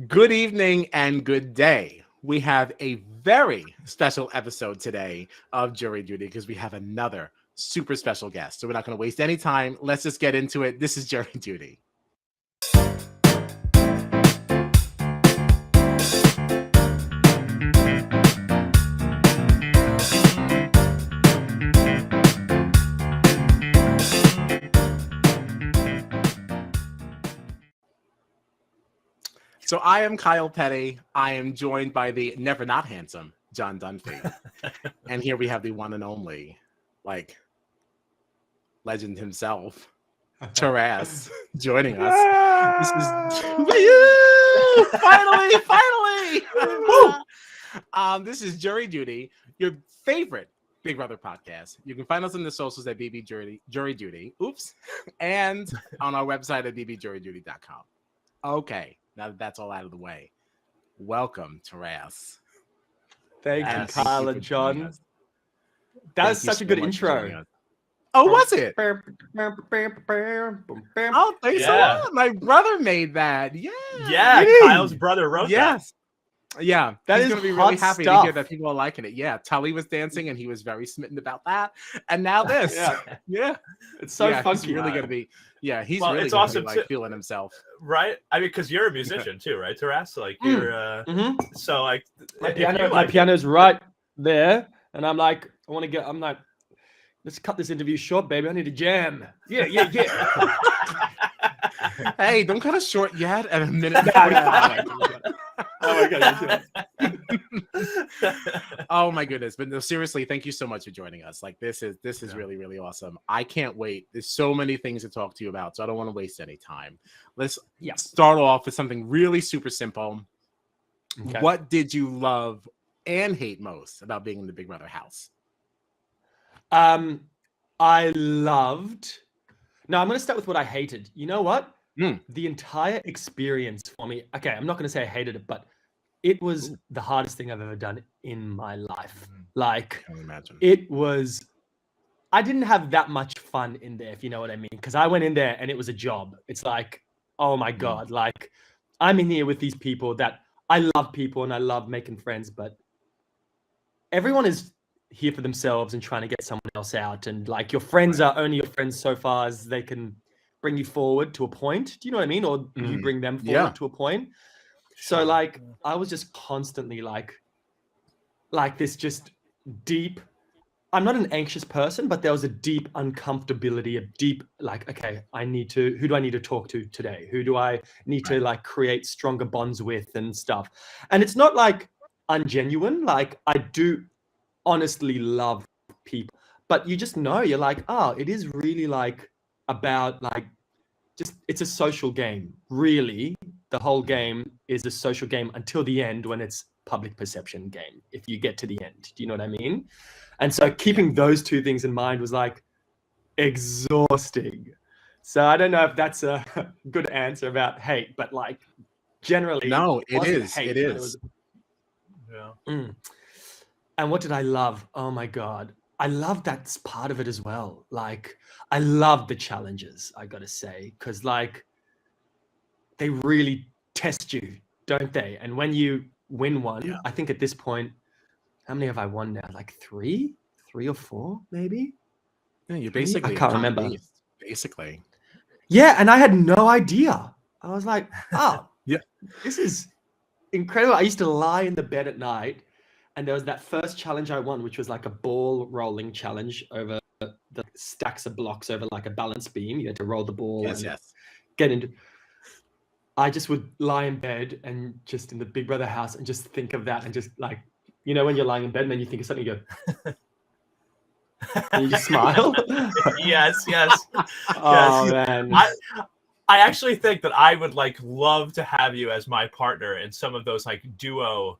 Good evening and good day. We have a very special episode today of Jury Duty because we have another super special guest. So we're not going to waste any time. Let's just get into it. This is Jury Duty. So I am Kyle Petty. I am joined by the never not handsome John Dunphy. And here we have the one and only, legend himself, TARAS, joining us. This is finally. This is Jury Duty, your favorite Big Brother podcast. You can find us on the socials at Jury Duty. And on our website at bbjuryduty.com. Okay. Now that that's all out of the way, welcome, TARAS. Thank you, Kyle and John. That was such a good intro. Oh, was it? Oh, thanks a lot. My brother made that. Yeah, Kyle's brother wrote that. Yes. Yeah, that he's is going to be hot really happy stuff. to hear that people are liking it. Yeah, Tully was dancing and he was very smitten about that. And now this. Yeah. It's so He's funky. really going to be. Yeah, he's Well, really it's going awesome to be feeling himself. Right? I mean, because you're a musician too, right, TARAS? Like you're so like My piano's right there, and I'm like, I want to get. I'm like, let's cut this interview short, baby. I need a jam. Yeah. Hey, don't cut us short yet at a minute. And 45. Oh my god. Oh my goodness. But no, seriously, thank you so much for joining us. This is really, really awesome. I can't wait. There's so many things to talk to you about, so I don't want to waste any time. Let's start off with something really super simple. Okay. What did you love and hate most about being in the Big Brother house? I loved. No, I'm going to start with what I hated. You know what? The entire experience for me. Okay, I'm not going to say I hated it, but it was the hardest thing I've ever done in my life. Like, I can imagine. It was. I didn't have that much fun in there, if you know what I mean. Because I went in there and it was a job. It's like, oh my God, like I'm in here with these people that I love people and I love making friends, but everyone is here for themselves and trying to get someone else out. And like your friends are only your friends so far as they can bring you forward to a point. Do you know what I mean? Or you bring them forward to a point. So like I was just constantly like this just deep. I'm not an anxious person, but there was a deep uncomfortability, a deep like, okay, who do I need to talk to today? Who do I need to like create stronger bonds with and stuff? And it's not like ungenuine. Like I do honestly love people, but you just know you're like, oh, it is really like about like just it's a social game. Really, the whole game is a social game until the end when it's public perception game. If you get to the end, do you know what I mean? And so keeping those two things in mind was like exhausting. So I don't know if that's a good answer about hate, but like generally, no, it is. Hate, it is. And what did I love? Oh my God. I love that part of it as well. Like I love the challenges, I gotta say, because like they really test you, don't they? And when you win one, I think at this point, how many have I won now? Like three or four, maybe? Yeah, you're basically I can't remember. Basically. Yeah, and I had no idea. I was like, oh, this is incredible. I used to lie in the bed at night. And there was that first challenge I won, which was like a ball rolling challenge over the stacks of blocks over like a balance beam. You had to roll the ball and get into. I just would lie in bed and just in the Big Brother house and just think of that and just like, you know, when you're lying in bed and then you think of something, you go, and you just smile. Yes. Oh man. I actually think that I would like love to have you as my partner in some of those like duo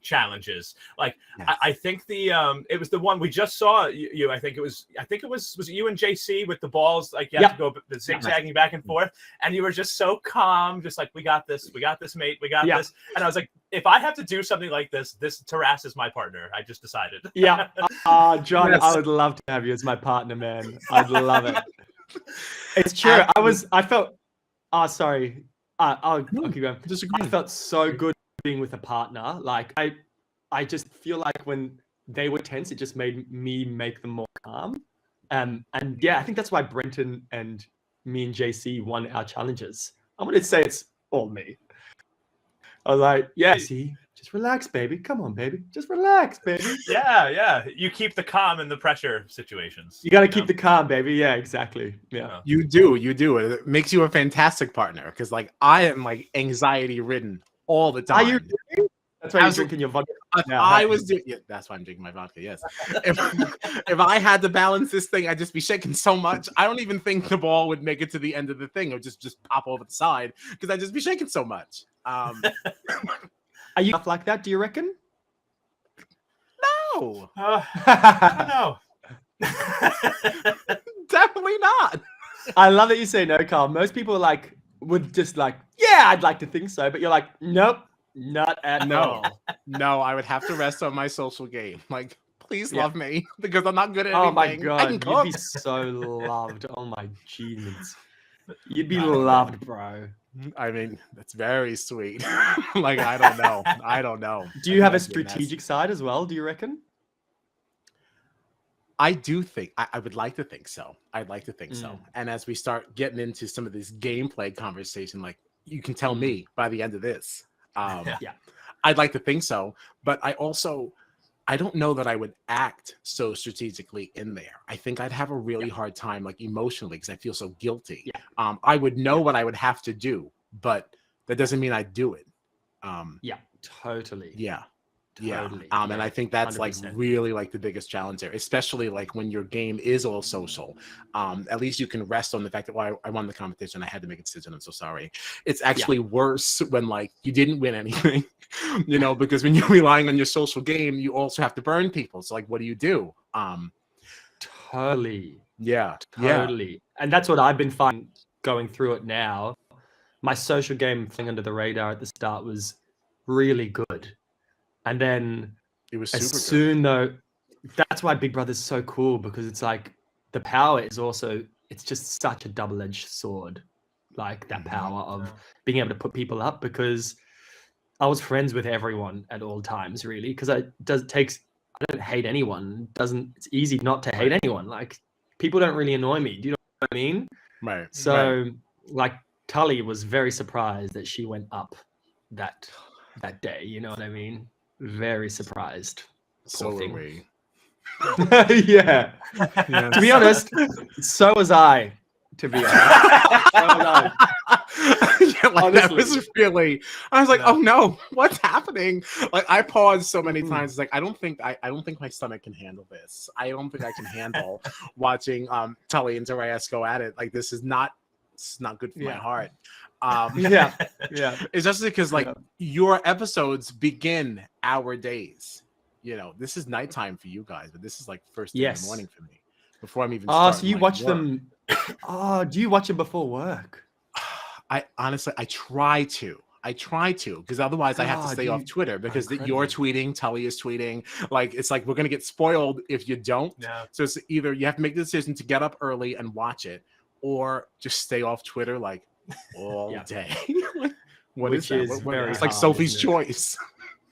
challenges. Like I think the it was the one we just saw you I think it was was it you and JC with the balls, like you have to go zigzagging back and forth, and you were just so calm, just like we got this mate, we got this. And I was like, if I have to do something like this TARAS is my partner. I just decided. John, I would love to have you as my partner, man. I'd love it. It's true. I felt sorry. I'll keep going. Disagree. I felt so good being with a partner. Like I just feel like when they were tense, it just made me make them more calm. And yeah, I think that's why Brenton and me and JC won our challenges. I'm gonna say it's all me. I was like, yeah, see, just relax, baby. Come on, baby. Just relax, baby. Yeah. You keep the calm in the pressure situations. You got to keep the calm, baby. Yeah, exactly. Yeah. You do. It makes you a fantastic partner because, like, I am like anxiety ridden all the time. Are you really? That's why you're drinking your vodka. I was doing. Yeah, that's why I'm drinking my vodka. Yes. If I had to balance this thing, I'd just be shaking so much. I don't even think the ball would make it to the end of the thing, or just pop over the side because I'd just be shaking so much. Are you stuff like that? Do you reckon? No. I don't know. Definitely not. I love that you say no, Carl. Most people would just yeah, I'd like to think so, but you're like, nope, not at all. No, I would have to rest on my social game. Like, please love me because I'm not good at anything. Oh my I god, can you'd cook. be so loved. Oh my jeez, you'd be loved, bro. I mean, that's very sweet. Like, I don't know. Do you have a strategic side as well? Do you reckon? I do think I would like to think so. I'd like to think so. And as we start getting into some of this gameplay conversation, like, you can tell me by the end of this. I'd like to think so, but I don't know that I would act so strategically in there. I think I'd have a really hard time, like, emotionally, because I feel so guilty. I would know what I would have to do, but that doesn't mean I'd do it. Totally. Totally. And I think that's 100%. Like really like the biggest challenge there, especially like when your game is all social. At least you can rest on the fact that, well, I won the competition. I had to make a decision. I'm so sorry. It's actually worse when like you didn't win anything, because when you're relying on your social game, you also have to burn people. So like, what do you do? Totally. Yeah. And that's what I've been finding going through it now. My social game thing under the radar at the start was really good. And then it was soon though, that's why Big Brother's so cool, because it's like the power is also, it's just such a double-edged sword, like that power of being able to put people up, because I was friends with everyone at all times, really, because I don't hate anyone. It's easy not to hate anyone. Like, people don't really annoy me. Do you know what I mean? Right. So like Tully was very surprised that she went up that day. You know what I mean? Very surprised. So were we. Yeah. To be honest, so was I. To be honest, that was really. I was like, oh no, what's happening? Like, I paused so many times. It's like, I don't think my stomach can handle this. I don't think I can handle watching Tully and TARAS go at it. Like, this is not good for my heart. It's just because like your episodes begin our days. This is nighttime for you guys, but this is like first thing in the morning for me before I'm even so you watch them. Do you watch them before work? I honestly try to because otherwise I have to stay off Twitter, because you're tweeting, Tully is tweeting. Like, it's like we're gonna get spoiled if you don't. So it's either you have to make the decision to get up early and watch it, or just stay off Twitter like all day. What is that? It's like Sophie's Choice.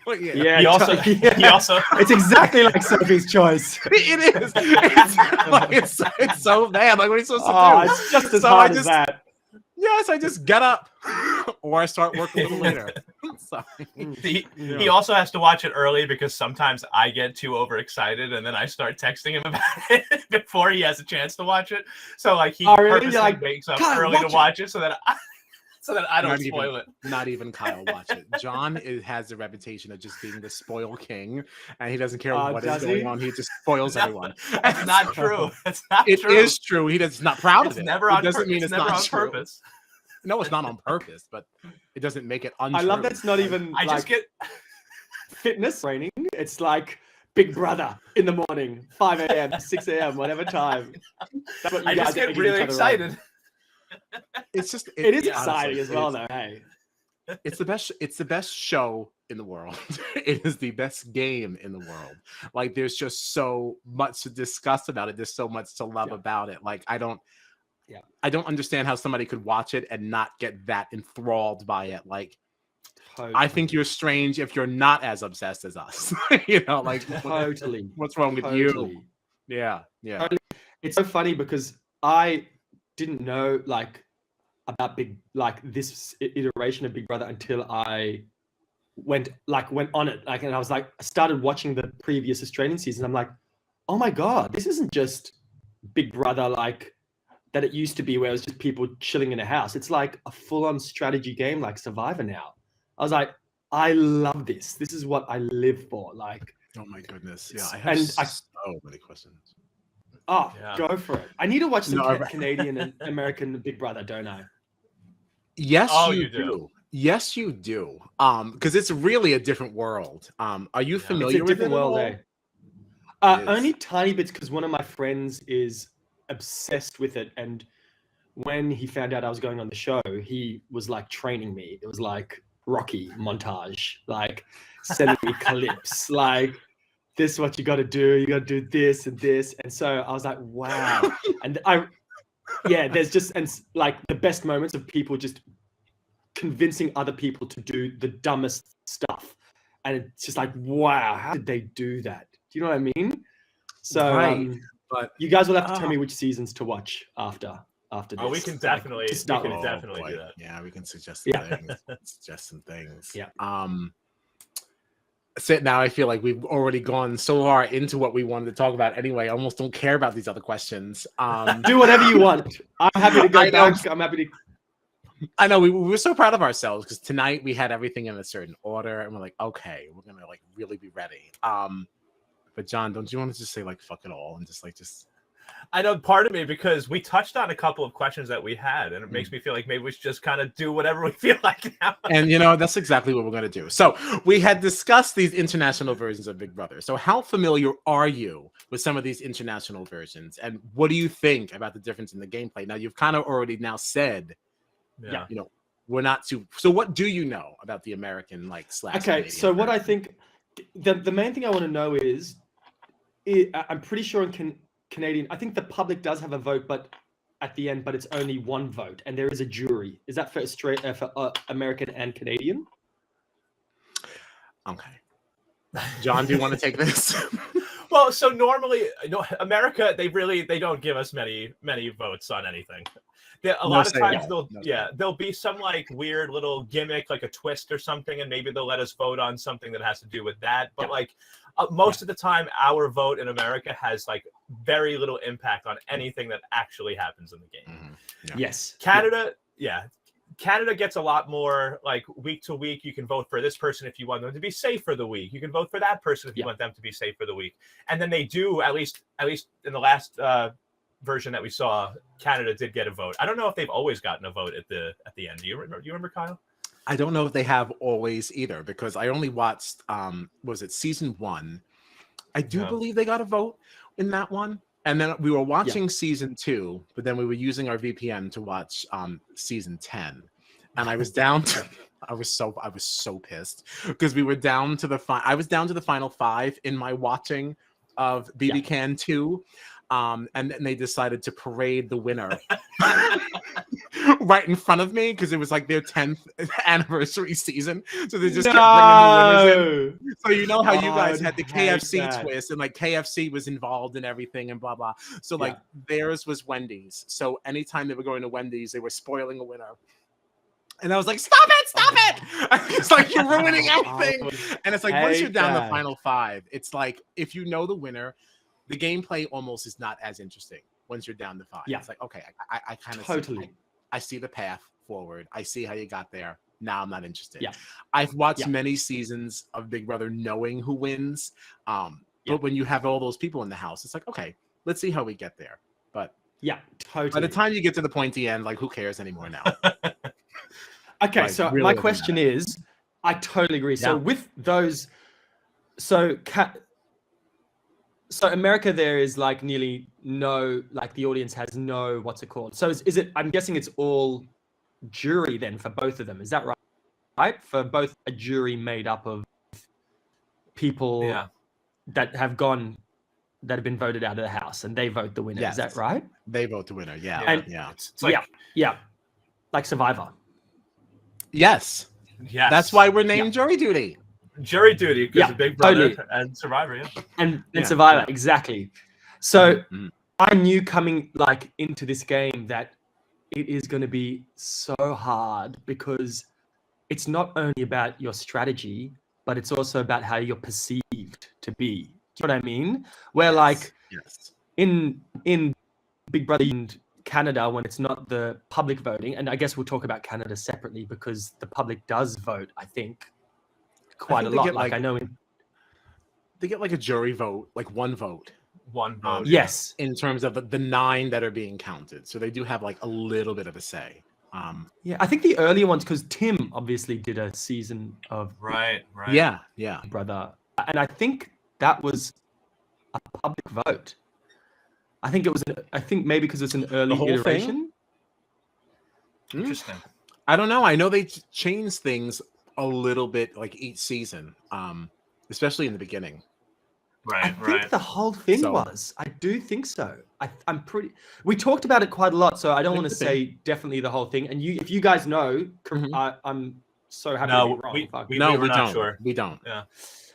He also it's exactly like Sophie's Choice. It is. It's so bad. Like, what are you supposed to do? It's just as hard as that. Yes, I just get up or I start work a little later. He also has to watch it early, because sometimes I get too overexcited and then I start texting him about it before he has a chance to watch it. So like he purposely wakes up early to watch it so that I don't spoil it. Not even Kyle watch it. John has the reputation of just being the spoil king, and he doesn't care what is going on. He just spoils everyone. That's not true. It's not true. It is true. He does not proud of it. It doesn't mean it's never not on true. Purpose. No, it's not on purpose, but it doesn't make it untrue. I love that's not even just get fitness training. It's like Big Brother in the morning, 5 a.m., 6 a.m., whatever time. That's what I just get really excited. It's just it is exciting as well, though. Hey, it's the best show in the world. It is the best game in the world. Like, there's just so much to discuss about it. There's so much to love about it. Like, I don't understand how somebody could watch it and not get that enthralled by it. Like, I think you're strange if you're not as obsessed as us. You know, like Totally. what's wrong with you? Yeah. Totally. It's so funny because I didn't know like about this iteration of Big Brother until I went on it. Like, and I was like, I started watching the previous Australian season. I'm like, oh my God, this isn't just Big Brother like that it used to be where it was just people chilling in a house. It's like a full-on strategy game like Survivor now. I was like, I love this. This is what I live for. Like, oh my goodness. Yeah, I have so many questions. Oh, go for it. I need to watch some No, Canadian and American Big Brother, don't I? Yes, you do. Yes, you do. Because it's really a different world. Are you familiar with it? It's a different world, eh? Only tiny bits, because one of my friends is obsessed with it, and when he found out I was going on the show, he was like training me. It was like Rocky montage, like sending me clips, like this is what you got to do. You got to do this and this, and so I was like, wow. And there's just like the best moments of people just convincing other people to do the dumbest stuff, and it's just like, wow, how did they do that? Do you know what I mean? So, but you guys will have to tell me which seasons to watch after this. Oh, we can definitely, do that. Yeah, we can suggest some things. Suggest some things. Yeah. So now I feel like we've already gone so far into what we wanted to talk about anyway. I almost don't care about these other questions. Do whatever you want. I'm happy to go back. I'm happy to. I know we were so proud of ourselves because tonight we had everything in a certain order, and we're like, okay, we're gonna like really be ready. But John, don't you want to just say like fuck it all and just I know part of me, because we touched on a couple of questions that we had, and it makes me feel like maybe we should just kind of do whatever we feel like now. And you know, that's exactly what we're going to do. So we had discussed these international versions of Big Brother. So how familiar are you with some of these international versions, and what do you think about the difference in the gameplay? Now you've kind of already now said, you know, we're not too. So what do you know about the American / Okay, Canadian so what version? I think, the main thing I want to know is, I'm pretty sure in Canadian, I think the public does have a vote, but at the end, but it's only one vote, and there is a jury. Is that for American and Canadian? Okay, John, do you want to take this? Well, so normally, America, they don't give us many votes on anything. A lot of times there'll be some like weird little gimmick, like a twist or something, and maybe they'll let us vote on something that has to do with that. But like most of the time, our vote in America has like very little impact on anything that actually happens in the game. Mm-hmm. Yes. Canada, Canada gets a lot more like week to week. You can vote for this person if you want them to be safe for the week. You can vote for that person if you want them to be safe for the week. And then they do, at least in the last version that we saw, Canada did get a vote. I don't know if they've always gotten a vote at the end. Do you remember, Kyle? I don't know if they have always either, because I only watched was it season 1? I do believe they got a vote in that one. And then we were watching season 2, but then we were using our VPN to watch season 10. And I was down to I was so pissed because we were down to I was down to the final 5 in my watching of BB Can 2. And then they decided to parade the winner right in front of me because it was like their 10th anniversary season. So they just kept bringing the winners in. So you know how you guys had the KFC twist, and like KFC was involved in everything and blah, blah. So like theirs was Wendy's. So anytime they were going to Wendy's, they were spoiling a winner. And I was like, stop it! It's like, you're ruining everything. And it's like, once you're down the final 5, it's like, if you know the winner, the gameplay almost is not as interesting once you're down to 5. Yeah. It's like, okay, I kind of totally. I see the path forward. I see how you got there. Now I'm not interested. Yeah. I've watched many seasons of Big Brother knowing who wins. But when you have all those people in the house, it's like, okay, let's see how we get there. But totally. By the time you get to the pointy end, like, who cares anymore now? Okay, like, so really my question is, I totally agree. So with those, so America, there is like nearly no, like the audience has no, what's it called? So is it, I'm guessing it's all jury then for both of them. Is that right? Right? For both a jury made up of people that have gone that have been voted out of the house, and they vote the winner. Yes. Is that right? They vote the winner. Yeah. And- yeah. It's like, Yeah, like Survivor. Yes. yes. That's why we're named Jury Duty. jury duty because Yeah, of Big Brother totally. and Survivor. Yeah. And Yeah, Survivor, yeah. exactly. So Mhm. I knew coming like into this game that it is going to be so hard because it's not only about your strategy, but it's also about how you're perceived to be. Do you know what I mean? Where like Yes. in Big Brother and Canada, when it's not the public voting, and I guess we'll talk about Canada separately because the public does vote, I think, quite a they lot. get, Like like, I know They get like a jury vote, like one vote. One vote. yes. In terms of the 9 that are being counted. So they do have like a little bit of a say. Yeah, I think the earlier ones, because Tim obviously did a season of Right. Yeah. Big Brother, and I think that was a public vote. I think it was. I think maybe because it's an early whole thing? iteration. Interesting. I don't know. I know they change things a little bit like each season, especially in the beginning. I Right. think the whole thing So- was. I do think so. I'm pretty. We talked about it quite a lot, so I don't It want to could be. say definitely the whole thing. And if you guys know, Mhm. I'm so happy No, to be wrong. Fuck. we No, were we not don't. sure. We don't.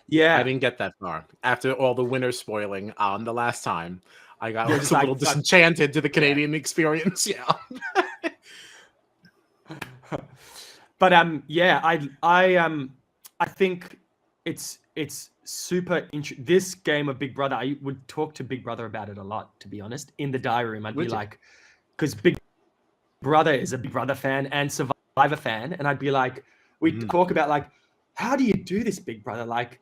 Yeah, I didn't get that far. After all the winners spoiling the last time, I got You're a just little like, fuck. disenchanted to the Canadian experience. Yeah. but yeah, I think it's super interesting. This game of Big Brother, I would talk to Big Brother about it a lot, to be honest. In the diary room, I'd Would be you? like, because Big Brother is a Big Brother fan and Survivor fan, and I'd be like, we'd Mhm. talk about like, how do you do this, Big Brother? Like,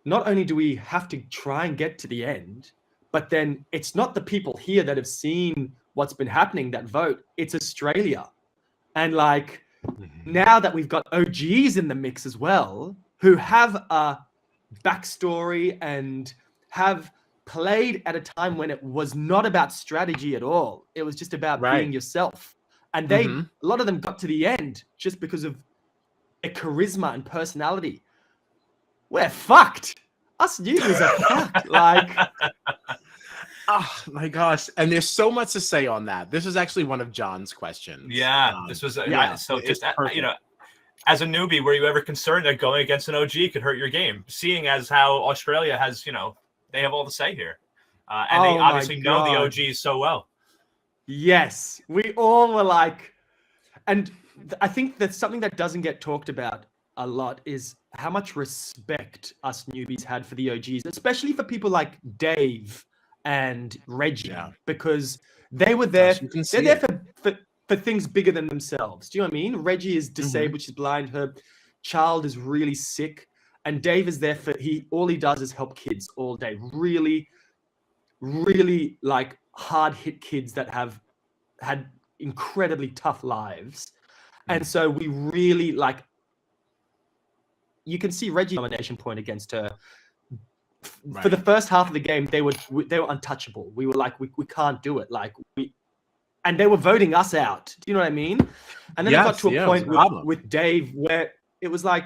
not only do we have to try and get to the end, but then it's not the people here that have seen what's been happening that vote. It's Australia, and like now that we've got OGs in the mix as well, who have a backstory and have played at a time when it was not about strategy at all. It was just about Right. being yourself. And Mhm. a lot of them got to the end just because of their charisma and personality. We're fucked. Us newbies are fucked. Like, Oh my gosh. And there's so much to say on that. This is actually one of John's questions. Yeah. This was yeah, so it's just perfect. you know, as a newbie, were you ever concerned that going against an OG could hurt your game? Seeing as how Australia has, they have all the say here, and they Oh my obviously know the God. OGs so well. yes, we all were like, and I think that's something that doesn't get talked about a lot is how much respect us newbies had for the OGs, especially for people like Dave and Reggie, Yeah. because they were there. Gosh, you can They're see there it. for things bigger than themselves. Do you know what I mean? Reggie is disabled, she's blind, her child is really sick, and Dave is there for all he does is help kids all day. Really, really like hard hit kids that have had incredibly tough lives. And so we really like, you can see Reggie's nomination point against her. For the first half of the game, they were untouchable. We were like, we can't do it. Like and they were voting us out. Do you know what I mean? And then it got to a point with Dave where it was like,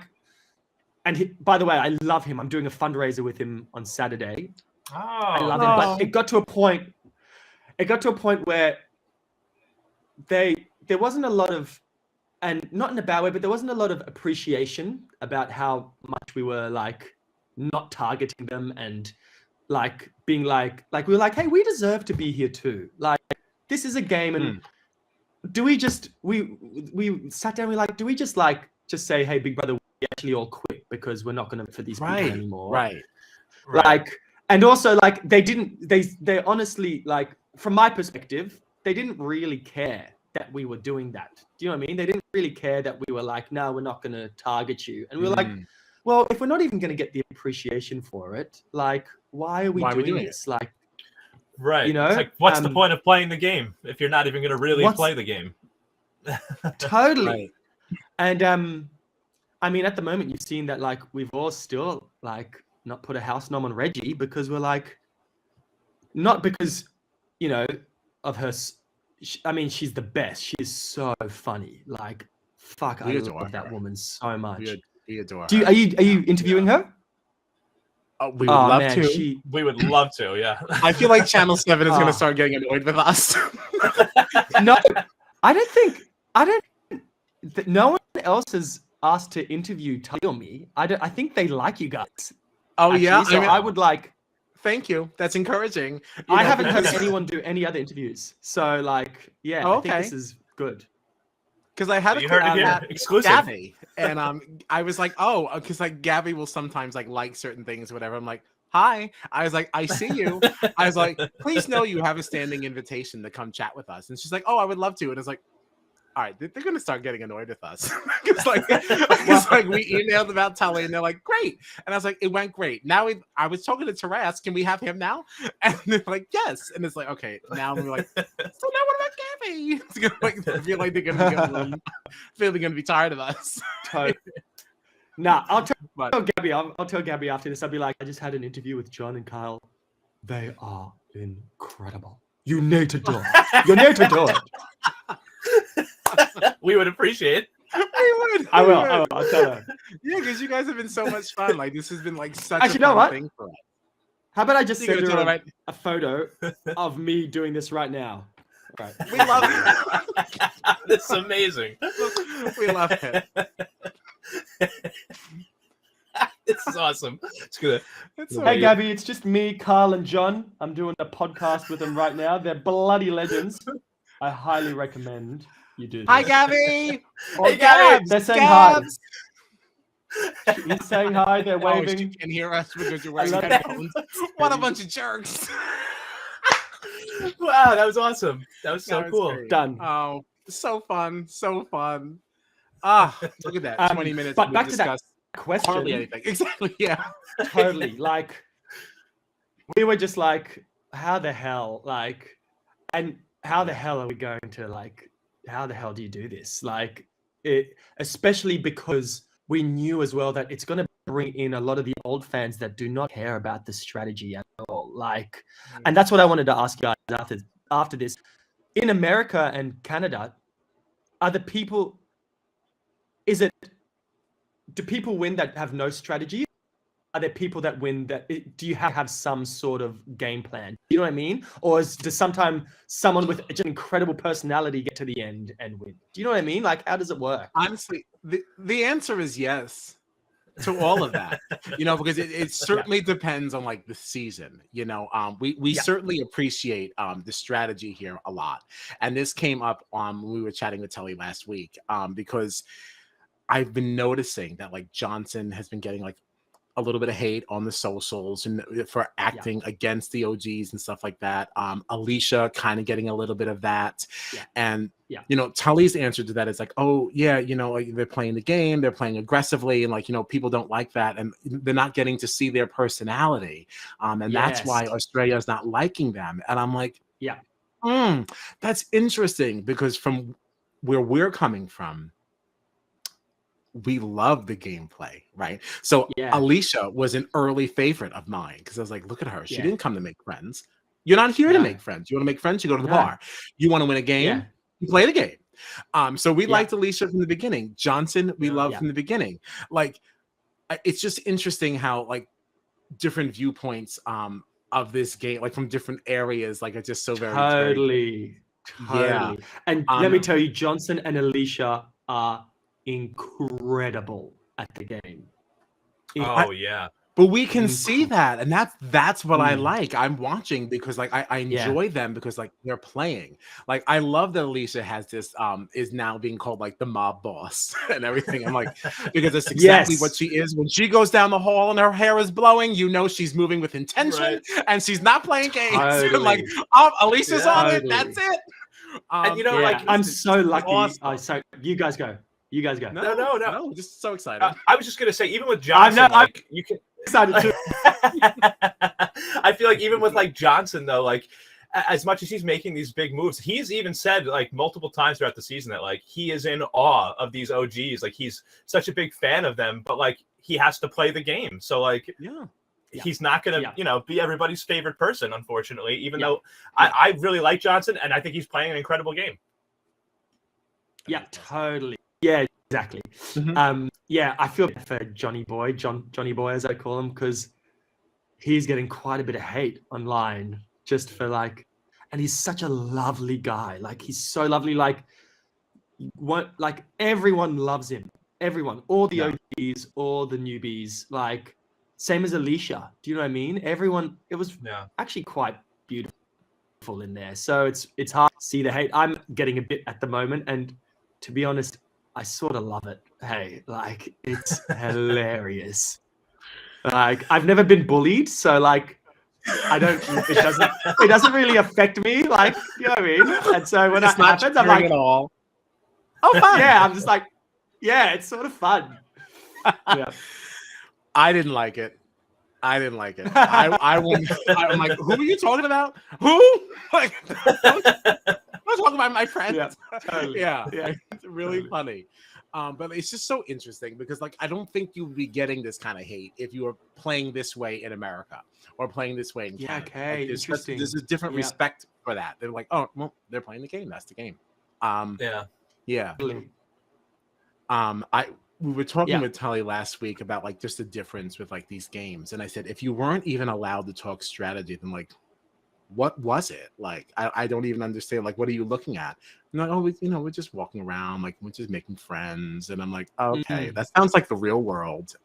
and by the way, I love him. I'm doing a fundraiser with him on Saturday. Oh, I love him, but it got to a point. It got to a point where there wasn't a lot of, and not in a bad way, but there wasn't a lot of appreciation about how much we were like not targeting them and like being like we were like, hey, we deserve to be here too. Like this is a game, and do we just we sat down, we like, do we just say, hey, Big Brother, we actually all quit because we're not going to for these people anymore, right? Like, and also like they honestly, like from my perspective, they didn't really care that we were doing that. Do you know what I mean? They didn't really care that we were like, no, we're not going to target you. And we were like, well, if we're not even going to get the appreciation for it, like, why are we doing this? Like, right. You know, it's like, what's the point of playing the game if you're not even going to really play the game? Totally. Right. And I mean, at the moment, you've seen that like we've all still like not put a house nom on Reggie because we're like, not because, you know, of her. I mean, she's the best. She is so funny. Like, fuck, I love that woman so much. We adore her. Are you interviewing her? We would love man, to. We would love to. Yeah. I feel like Channel 7 is going Ah. to start getting annoyed with us. No, I don't think no one else has asked to interview Tully or me. I think they like you guys. Oh, Actually, yeah. so I would like. Thank you. That's encouraging. You I know, haven't heard because- anyone do any other interviews. So like, yeah, Oh, I think okay. this is good. Because I had You a heard it quick here. chat with Exclusive. Gabby, and I was like, oh, because like Gabby will sometimes like certain things, or whatever. I'm like, hi. I was like, I see you. I was like, please know you have a standing invitation to come chat with us. And she's like, oh, I would love to. And it's like, all right, they're gonna start getting annoyed with us. It's like we emailed about Tully, and they're like, great. And I was like, it went great. Now I was talking to TARAS. Can we have him now? And they're like, yes. And it's like, okay. Now we're like, so now what about Gabby? It's gonna, like, I feel like they're gonna be tired of us. Totally. Nah, I'll tell But Gabby. I'll tell Gabby after this. I'll be like, I just had an interview with John and Kyle. They are incredible. You need to do it. You need to do it. We would appreciate. I will. I'll tell her. Yeah, because you guys have been so much fun. Like this has been like such Actually, a you know fun what? thing for us. How about I just You send gonna her tell her, right? a photo of me doing this right now? Right. We love it. This is amazing. We love it. This is awesome. It's good. It's so Hey, good. Gabby, it's just me, Carl, and John. I'm doing a podcast with them right now. They're bloody legends. I highly recommend you do this. Hi, Gabby. Or Hey, Gabby. Gabs. They're saying hi. Gabs. He's saying hi. They're Oh, she waving. can hear us because you're wearing love it. headphones. What a bunch of jerks. Wow, that was awesome. That was so That was cool. great. Done. Oh, so fun. So fun. Ah, look at that. 20 minutes. But we back to that discussed question. hardly anything. Exactly. Yeah. Totally. Like, we were just like, how the hell? Like, and how the hell are we going to, like, how the hell do you do this? Like, especially because we knew as well that it's going to bring in a lot of the old fans that do not care about the strategy at all. Like, and that's what I wanted to ask you guys after this. In America and Canada, are the people, do people win that have no strategy? Are there people that win that, do you have some sort of game plan? You know what I mean? Or does sometimes someone with an incredible personality get to the end and win? Do you know what I mean? Like, how does it work? Honestly, the answer is yes to all of that. You know, because it certainly depends on like the season. You know, we certainly appreciate the strategy here a lot, and this came up when we were chatting with Tully last week, because I've been noticing that like Johnson has been getting like a little bit of hate on the socials and for acting against the OGs and stuff like that. Alicia kind of getting a little bit of that. And, you know, Tully's answer to that is like, oh yeah, you know, like, they're playing the game, they're playing aggressively. And like, you know, people don't like that. And they're not getting to see their personality. And that's why Australia is not liking them. And I'm like, that's interesting, because from where we're coming from, we love the gameplay, right? So Alicia was an early favorite of mine because I was like, look at her. She didn't come to make friends. You're not here to make friends. You want to make friends, you go to the bar. You want to win a game, you play the game. So we liked Alicia from the beginning. Johnson, we loved from the beginning. Like, it's just interesting how like different viewpoints of this game, like from different areas, like it's just so very Totally. And let me tell you, Johnson and Alicia are incredible at the game. But we can see that, and that's what I like. I'm watching because like I enjoy them because like they're playing. Like I love that Alicia has this is now being called like the mob boss and everything. I'm like, because it's exactly what she is. When she goes down the hall and her hair is blowing, you know she's moving with intention and she's not playing games. Like Alicia's on it. That's it. And you know, like I'm so lucky. Awesome. So you guys go. You guys go. No. Just so excited. I was just gonna say, even with Johnson, like you can. Excited too. I feel like even with like Johnson though, like as much as he's making these big moves, he's even said like multiple times throughout the season that like he is in awe of these OGs. Like he's such a big fan of them, but like he has to play the game. So like he's not gonna you know be everybody's favorite person, unfortunately. Even though I really like Johnson and I think he's playing an incredible game. Yeah, totally. Yeah, exactly. I feel bad for Johnny Boy as I call him, because he's getting quite a bit of hate online just for like, and he's such a lovely guy. Like he's so lovely. Like everyone loves him. Everyone, all the OGs, all the newbies, like same as Alicia. Do you know what I mean? Everyone, it was actually quite beautiful in there. So it's hard to see the hate. I'm getting a bit at the moment, and to be honest, I sort of love it. Hey, like it's hilarious. Like I've never been bullied, so like it doesn't really affect me. Like, you know what I mean? And so when that happens, I'm like, oh, fun. Yeah, I'm just like, yeah, it's sort of fun. Yeah. I didn't like it. I'm like, who are you talking about? Who? Like, I'm talking about my friends. Yeah, totally. Yeah. It's really funny. But it's just so interesting because, like, I don't think you'd be getting this kind of hate if you were playing this way in America or playing this way in Canada. Okay, like, interesting. There's a different respect for that. They're like, oh, well, they're playing the game. That's the game. Yeah. We were talking with Tully last week about like just the difference with like these games, and I said if you weren't even allowed to talk strategy, then like, what was it? Like, I don't even understand. Like, what are you looking at? And like, oh, we're just walking around, like we're just making friends, and I'm like, okay, that sounds like the real world.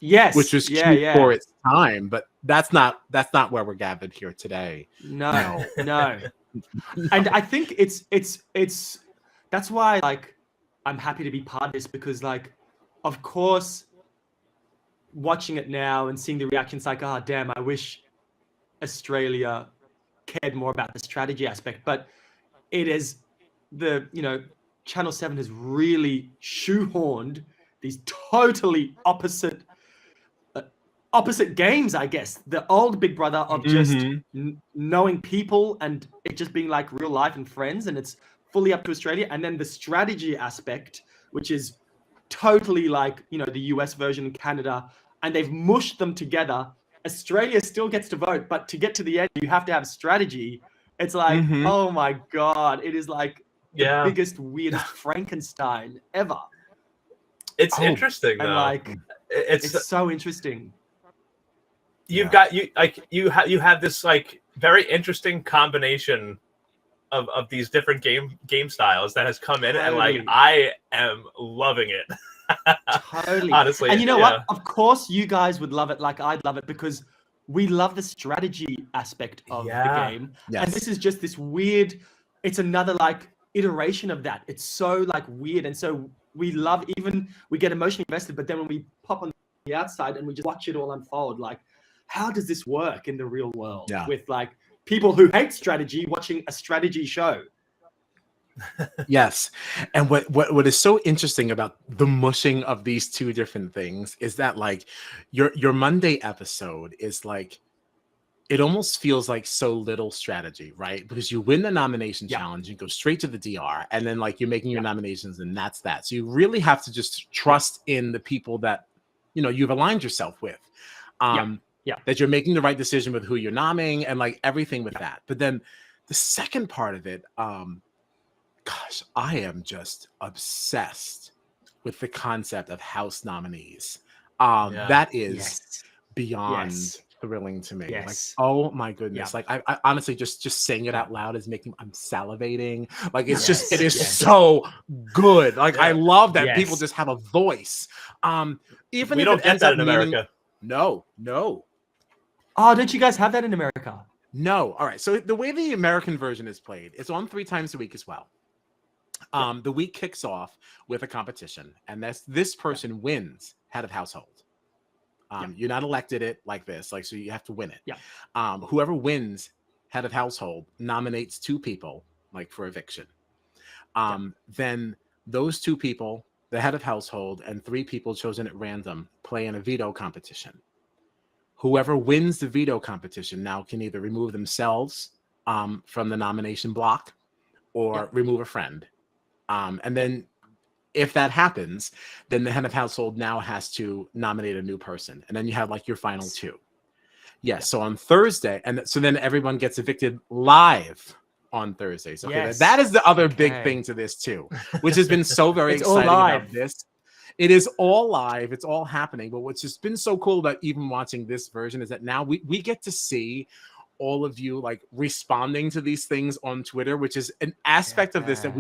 Yes, which was cute for its time, but that's not where we're gathered here today. No. And I think it's that's why like I'm happy to be part of this, because like, of course, watching it now and seeing the reactions, like, oh damn, I wish Australia cared more about the strategy aspect. But it is Channel 7 has really shoehorned these totally opposite games, I guess. The old Big Brother of just knowing people and it just being like real life and friends, and it's fully up to Australia. And then the strategy aspect, which is totally like, the US version in Canada, and they've mushed them together. Australia still gets to vote, but to get to the end, you have to have strategy. It's like, oh my God, it is like the biggest, weirdest Frankenstein ever. It's interesting, though. And like, it's so interesting. You have this like very interesting combination of these different game styles that has come in, and like I am loving it. Totally. Honestly. And you know what? Of course you guys would love it like I'd love it, because we love the strategy aspect of the game. Yes. And this is just this weird, it's another like iteration of that. It's so like weird. And so we get emotionally invested, but then when we pop on the outside and we just watch it all unfold, like, how does this work in the real world with like people who hate strategy watching a strategy show? Yes. And what is so interesting about the mushing of these two different things is that like your Monday episode is like, it almost feels like so little strategy, right? Because you win the nomination challenge, you go straight to the DR, and then like you're making your nominations, and that's that. So you really have to just trust in the people that you've aligned yourself with. That you're making the right decision with who you're nominating and like everything with that. But then the second part of it, gosh, I am just obsessed with the concept of house nominees. That is beyond thrilling to me. Like, oh my goodness. Like I honestly just saying it out loud is I'm salivating. Like it's it is so good. Like I love that people just have a voice. Even we if don't get that in America. No. Oh, don't you guys have that in America? No. All right. So the way the American version is played, it's on 3 times a week as well. The week kicks off with a competition, and this person wins head of household. You're not elected it like this, like, so you have to win it. Whoever wins head of household nominates 2 people, like for eviction. Then those 2 people, the head of household and 3 people chosen at random, play in a veto competition. Whoever wins the veto competition now can either remove themselves from the nomination block or remove a friend. And then if that happens, then the head of household now has to nominate a new person. And then you have like your final 2. Yes. So on Thursday, and so then everyone gets evicted live on Thursdays. Okay, that is the other big thing to this too, which has been so very exciting about this. It is all live. It's all happening. But what's just been so cool about even watching this version is that now we get to see all of you like responding to these things on Twitter, which is an aspect of this that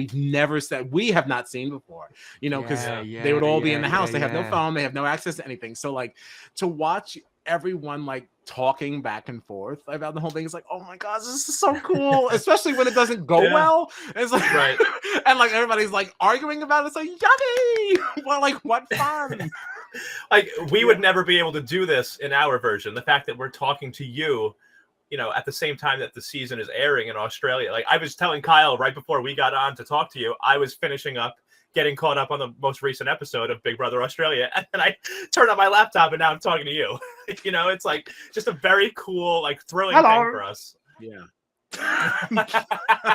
we have not seen before, you know, because they would all be in the house. They have no phone. They have no access to anything. So like to watch everyone like talking back and forth about the whole thing is like, oh my God, this is so cool. Especially when it doesn't go well. It's like, and like everybody's like arguing about it. It's like, yummy. Well, like what fun. Like we would never be able to do this in our version. The fact that we're talking to you, you know, at the same time that the season is airing in Australia. Like I was telling Kyle right before we got on to talk to you, I was finishing up, getting caught up on the most recent episode of Big Brother Australia. And then I turned on my laptop and now I'm talking to you. You know, it's like just a very cool, like thrilling thing for us. Yeah.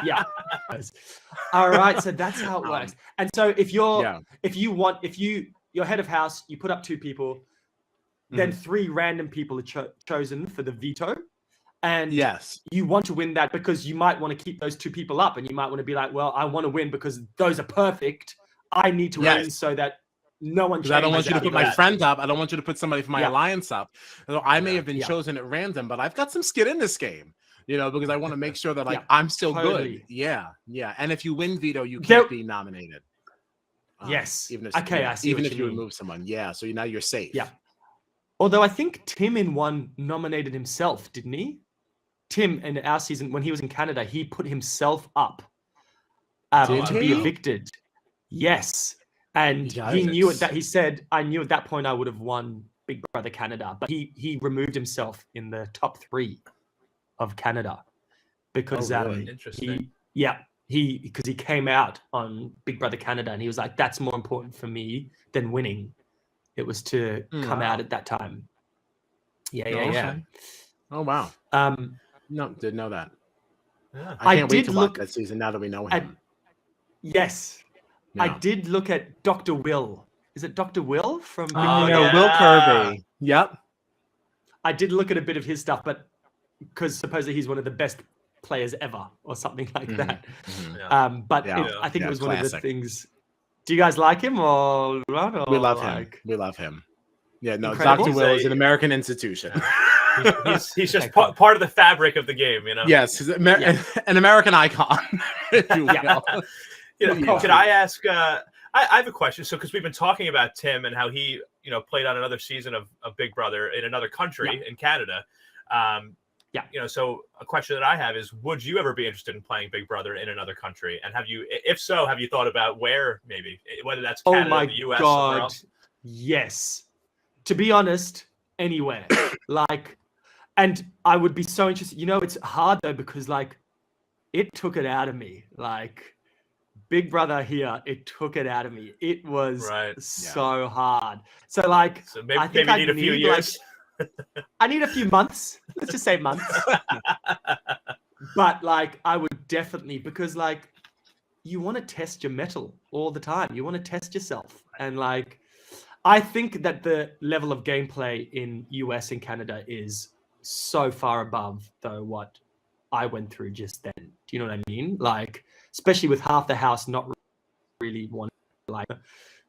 Yeah. All right. So that's how it works. And so if you're, you're head of house, you put up 2 people, then 3 random people are chosen for the veto. And you want to win that because you might want to keep those 2 people up, and you might want to be like, well, I want to win because those are perfect. I need to win so that no one changes. I don't want you to put my friend up. I don't want you to put somebody from my alliance up. So I may have been chosen at random, but I've got some skin in this game, you know, because I want to make sure that like I'm still good. Yeah. And if you win veto, you can't be nominated. Even if, I see. Even if you remove someone. Yeah. So now you're safe. Yeah. Although I think Tim in one nominated himself, didn't he? Tim in our season, when he was in Canada, he put himself up to be evicted. Yes. And he knew it that he said, I knew at that point I would have won Big Brother Canada, but he removed himself in the top 3 of Canada because interesting. because he came out on Big Brother Canada and he was like, that's more important for me than winning. It was to come out at that time. Yeah. Oh wow. No, didn't know that. Yeah. I can't wait to watch that season now that we know him. Yes. Yeah. I did look at Dr. Will. Is it Dr. Will from Will Kirby. Yep. I did look at a bit of his stuff, but because supposedly he's one of the best players ever or something like that. But I think it was one of the things. Do you guys like him or we love him? We love him. Yeah, no, Incredible. Dr. Will is an American institution. he's just part of the fabric of the game, you know. Yes, he's an American icon. If you will. You know, could I ask? I have a question. So, because we've been talking about Tim and how he, you know, played on another season of Big Brother in another country in Canada. You know, so a question that I have is, would you ever be interested in playing Big Brother in another country? And have you, if so, have you thought about where, maybe, whether that's Canada, the US, somewhere else? Yes. To be honest, anywhere. And I would be so interested. You know, it's hard though, because like, it took it out of me. Like, Big Brother here, it took it out of me. It was so hard. So like, maybe, I think maybe need a few years. I need a few months. Let's just say months. But like, I would definitely, because like, you want to test your mettle all the time. You want to test yourself. And like, I think that the level of gameplay in US and Canada is so far above though what I went through just then. Do you know what I mean? Like, especially with half the house not really wanting to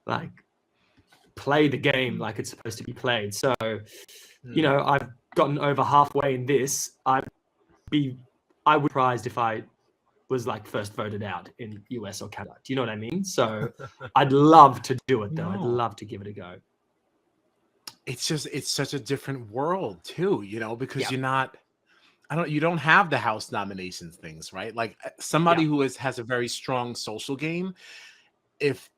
like play the game like it's supposed to be played. So, you know, I've gotten over halfway in this. I would be surprised if I was like first voted out in US or Canada. Do you know what I mean? So I'd love to do it though. I'd love to give it a go. It's such a different world too, you know, because you don't have the house nominations things, right? Like somebody who has a very strong social game, if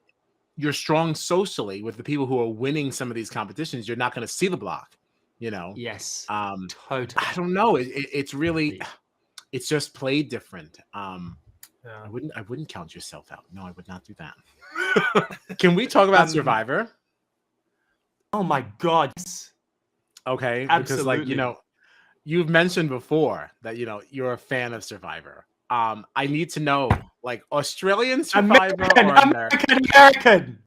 you're strong socially with the people who are winning some of these competitions, you're not going to see the block, you know? Yes. Totally. I don't know. It's really, it's just played different. I wouldn't count yourself out. No, I would not do that. Can we talk about Survivor? Oh my God. Okay. Absolutely. Because like, you know, you've mentioned before that, you know, you're a fan of Survivor. I need to know, like, Australian Survivor or American.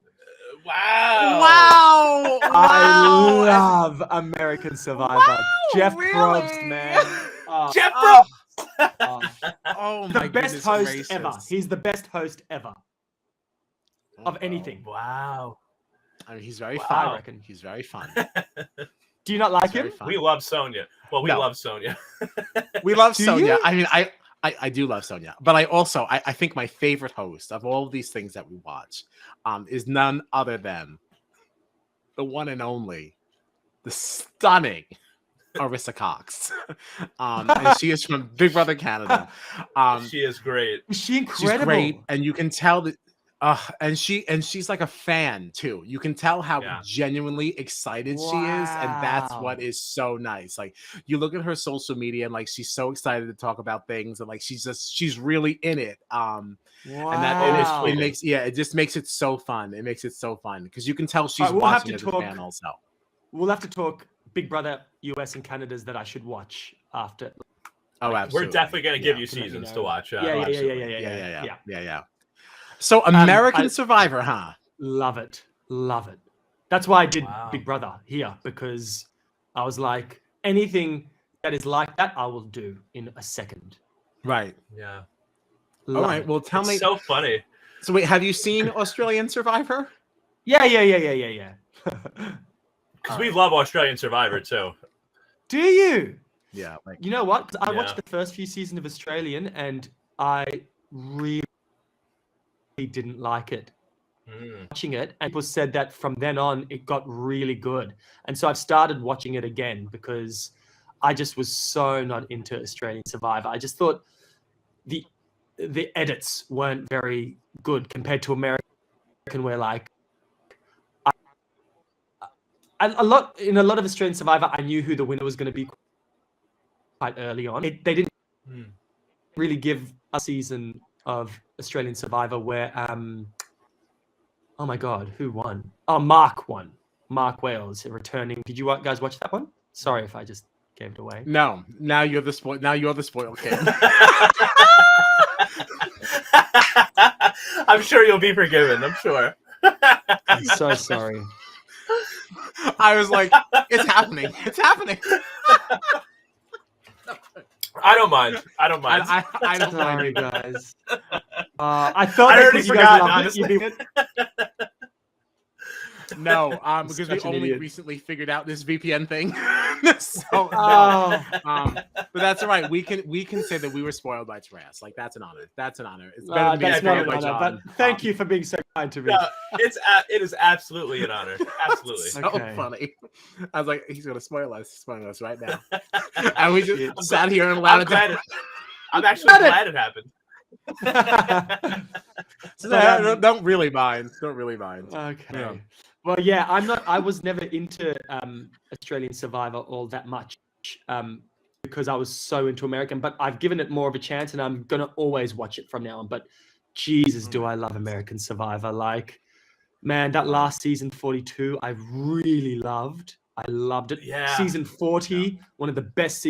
Wow. I love American Survivor. Wow, Jeff really? Probst, man. Jeff Probst. Oh my the best goodness host gracious. ever. He's the best host ever of anything. Wow. I mean, he's very Wow. fun. I reckon. He's very fun. Do you not like He's very him? fun. We love Sonia. Well, we No. love Sonia. We love Do Sonia. you? I mean, I do love Sonia, but I also I think my favorite host of all of these things that we watch is none other than the one and only, the stunning Arissa Cox. And she is from Big Brother Canada. She is great. Is she She's incredible? great, and you can tell that. And she's like a fan too. You can tell how Yeah. genuinely excited she is, and that's Wow. what is so nice. Like you look at her social media, and like she's so excited to talk about things, and like she's really in it. Wow. And that It makes it just makes it so fun. It makes it so fun because you can tell she's we'll have watching to as a talk- fan also. We'll have to talk Big Brother US and Canada's that I should watch after. Oh, absolutely. We're definitely going to give you to let you seasons know. to watch. Yeah. So American I- Survivor, huh? Love it. Love it. That's why I did Wow. Big Brother here, because I was like, anything that is like that, I will do in a second. Right. Yeah. All Love right. it. Well, tell It's me. so funny. So wait, have you seen Australian Survivor? Yeah. Because we love Australian Survivor too. Do you? Yeah. Like You know what? 'Cause I Yeah. watched the first few seasons of Australian and I really didn't like it. Watching it, and people said that from then on it got really good. And so I've started watching it again because I just was so not into Australian Survivor. I just thought the edits weren't very good compared to American, where like in a lot of Australian Survivor, I knew who the winner was going to be quite early on. They didn't really give a season of Australian Survivor where oh my God, who won? Oh, Mark won. Mark Wales returning. Did you guys watch that one? Sorry if I just gave it away. no. Now you're the spoil. Now you're the spoiled kid. I'm sure you'll be forgiven. I'm sure. I'm so sorry. I was like, it's happening. It's happening. I don't mind. I don't mind. I don't Sorry, mind. guys. I thought I that already because you guys forgot, loved it, you'd be No, because we Such an only idiot. recently figured out this VPN thing. So, no. Oh, But that's all right. We can say that we were spoiled by TARAS. Like that's an honor. That's an honor. It's better than being that's not spoiled an by honor, John. but thank you for being so kind to me. No, it is absolutely an honor. Absolutely. So Okay. funny. I was like, he's gonna spoil us right now. And we just Shit. sat here and allowed I'm it glad to. it, I'm actually glad it happened. So But, don't really mind. Don't really mind. Okay. Yeah. Well, yeah, I was never into Australian Survivor all that much because I was so into American, but I've given it more of a chance and I'm going to always watch it from now on. But Jesus, do I love American Survivor. Like, man, that last season 42, I really loved. I loved it. Yeah. Season 40, one of the best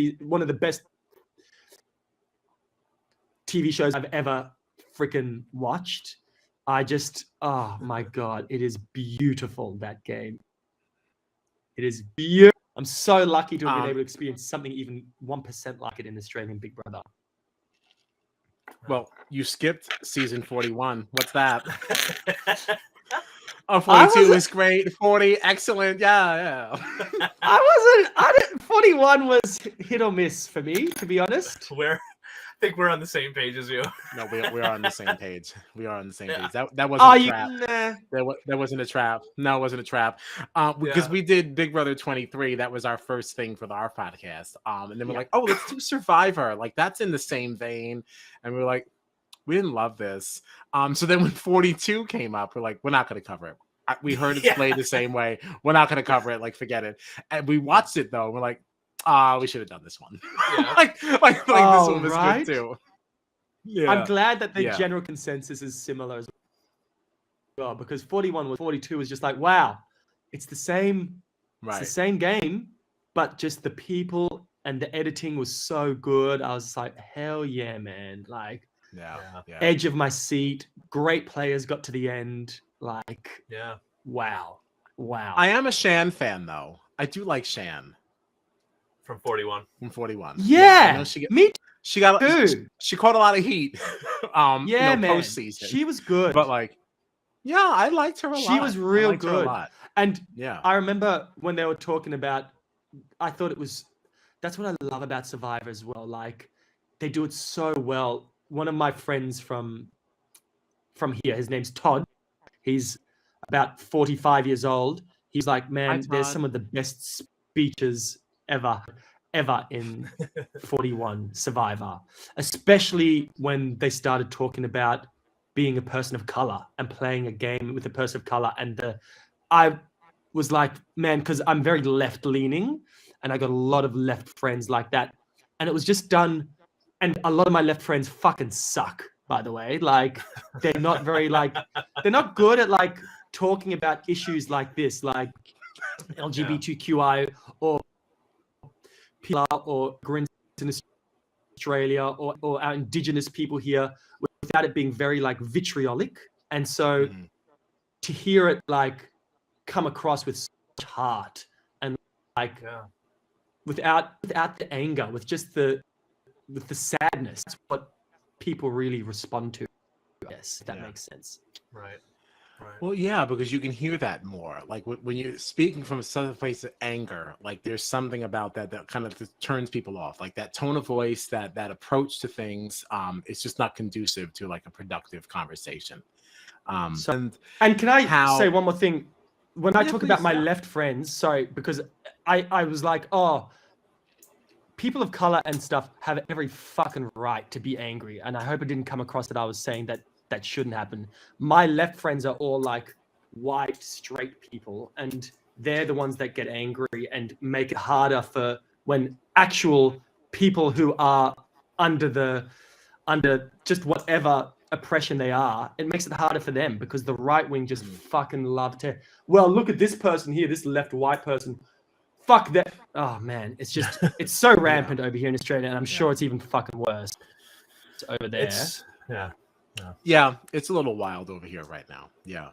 TV shows I've ever freaking watched. Oh my God, it is beautiful, that game. It is beautiful. I'm so lucky to have been able to experience something even 1% like it in Australian Big Brother. Well, you skipped season 41. What's that? Oh, I 42 wasn't- is great. 40, excellent. Yeah. 41 was hit or miss for me, to be honest. I think we're on the same page as you. No, we are on the same page. We are on the same Yeah. page. That wasn't Oh, a you trap. nah. That wasn't a trap. No, it wasn't a trap. Because Yeah. we did Big Brother 23. That was our first thing for our podcast. And then we're Yeah. like, oh, let's do Survivor. Like that's in the same vein. And we were like, we didn't love this. So then when 42 came up, we're like, we're not going to cover it. We heard it played the same way. We're not going to cover it. Like, forget it. And we watched it though. We're like, we should have done this one. Yeah. like this Oh, one was right? good too. Yeah. I'm glad that the Yeah. general consensus is similar as well, because 42 was just like, wow, it's the same. It's the Right. same game, but just the people and the editing was so good. I was just like, hell yeah, man. Like, Yeah. edge of my seat. Great players got to the end. Like, Yeah. wow. I am a Shan fan though. I do like Shan From 41. from 41. I Yeah, know she me got too. she caught a lot of heat. Yeah, man. postseason. She was good. But like, Yeah, I liked her a lot. She was I real liked her a good. lot. And Yeah. I remember when they were talking about, I thought it was, that's what I love about Survivor as well. Like, they do it so well. One of my friends from here, his name's Todd. He's about 45 years old. He's like, man, there's some of the best speeches ever in 41 Survivor, especially when they started talking about being a person of color and playing a game with a person of color. And I was like, man, because I'm very left leaning and I got a lot of left friends like that. And it was just done. And a lot of my left friends fucking suck, by the way. Like, they're not very they're not good at like talking about issues like this, like LGBTQI or PR or Greens in Australia or our Indigenous people here, without it being very like vitriolic. And so to hear it like come across with such heart and like without the anger, with just the sadness, that's what people really respond to. Yes, if that makes sense. Right. Well, yeah, because you can hear that more. Like when you're speaking from a place of anger, like there's something about that kind of turns people off. Like that tone of voice, that approach to things, it's just not conducive to like a productive conversation. And can I say one more thing? When I talk about my left friends, sorry, because I was like, oh, people of color and stuff have every fucking right to be angry. And I hope it didn't come across that I was saying that shouldn't happen. My left friends are all like white, straight people, and they're the ones that get angry and make it harder for when actual people who are under just whatever oppression they are, it makes it harder for them because the right wing just fucking love to, well, look at this person here, this left white person. Fuck that. Oh man, it's just, it's so rampant over here in Australia, and I'm sure it's even fucking worse over there. Yeah, it's a little wild over here right now. Yeah.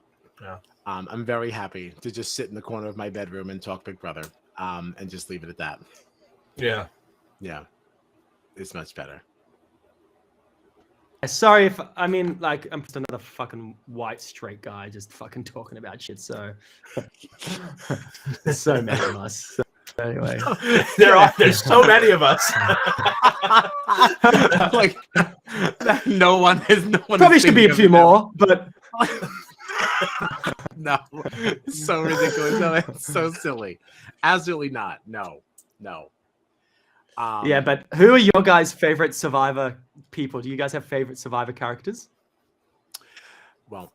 I'm very happy to just sit in the corner of my bedroom and talk Big Brother, and just leave it at that. Yeah, it's much better. Sorry if I'm just another fucking white straight guy just fucking talking about shit. So there's so many of us. So anyway, there's so many of us. Like no one probably should be a few more, but no, it's so ridiculous. No, it's so silly. Absolutely not. No. Yeah, but who are your guys' favorite Survivor people? Do you guys have favorite Survivor characters? Well,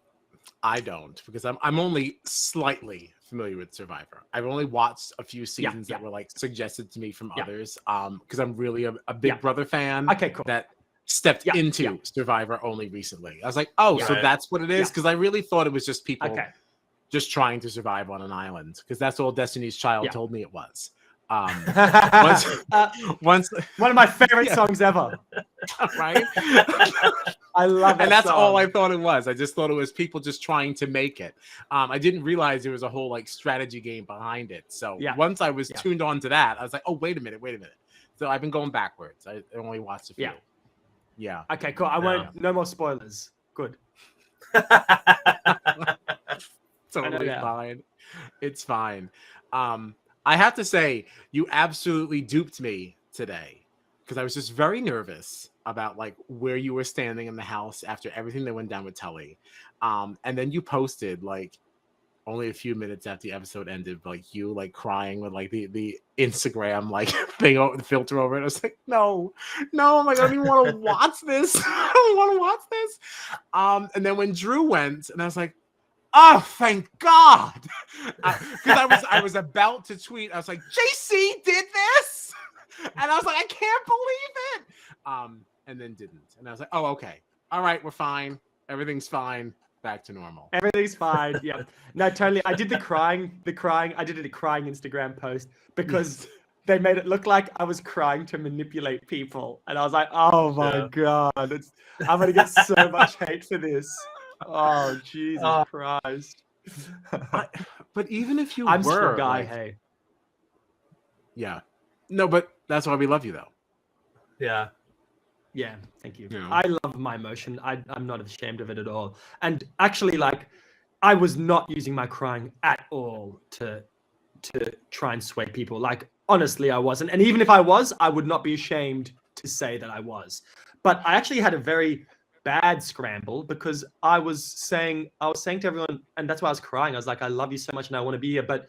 I don't, because I'm only slightly familiar with Survivor. I've only watched a few seasons that were like suggested to me from others. Because I'm really a Big Brother fan. Okay, cool. That stepped into Survivor only recently. I was like, oh, so that's what it is? Because I really thought it was just people just trying to survive on an island, because that's all Destiny's Child told me it was. Once one of my favorite songs ever. Right? I love it. And that's all I thought it was. I just thought it was people just trying to make it. I didn't realize there was a whole like strategy game behind it. So once I was tuned on to that, I was like, oh, wait a minute. So I've been going backwards. I only watched a few. Yeah. Okay, cool. I won't. No more spoilers. Good. Totally fine. It's fine. I have to say, you absolutely duped me today, because I was just very nervous about like where you were standing in the house after everything that went down with Tully. And then you posted like only a few minutes after the episode ended, like you like crying with like the Instagram like thing over the filter over it. I was like, no, I'm like, I don't even want to watch this. I don't want to watch this. And then when Drew went, and I was like, oh, thank God. Because I was about to tweet. I was like, JC did this. And I was like, I can't believe it. And then didn't. And I was like, oh, okay. All right, we're fine. Everything's fine. Back to normal. Everything's fine. Yeah. No, totally. I did the crying. I did a crying Instagram post because they made it look like I was crying to manipulate people. And I was like, oh my God. I'm going to get so much hate for this. Oh, Jesus Christ. But even if you I'm were still a guy, like, hey. Yeah. No, but that's why we love you, though. Yeah. Yeah, thank you. Yeah. I love my emotion. I'm not ashamed of it at all. And actually, like, I was not using my crying at all to try and sway people. Like, honestly, I wasn't. And even if I was, I would not be ashamed to say that I was. But I actually had a very bad scramble because I was saying to everyone, and that's why I was crying. I was like, I love you so much and I want to be here, but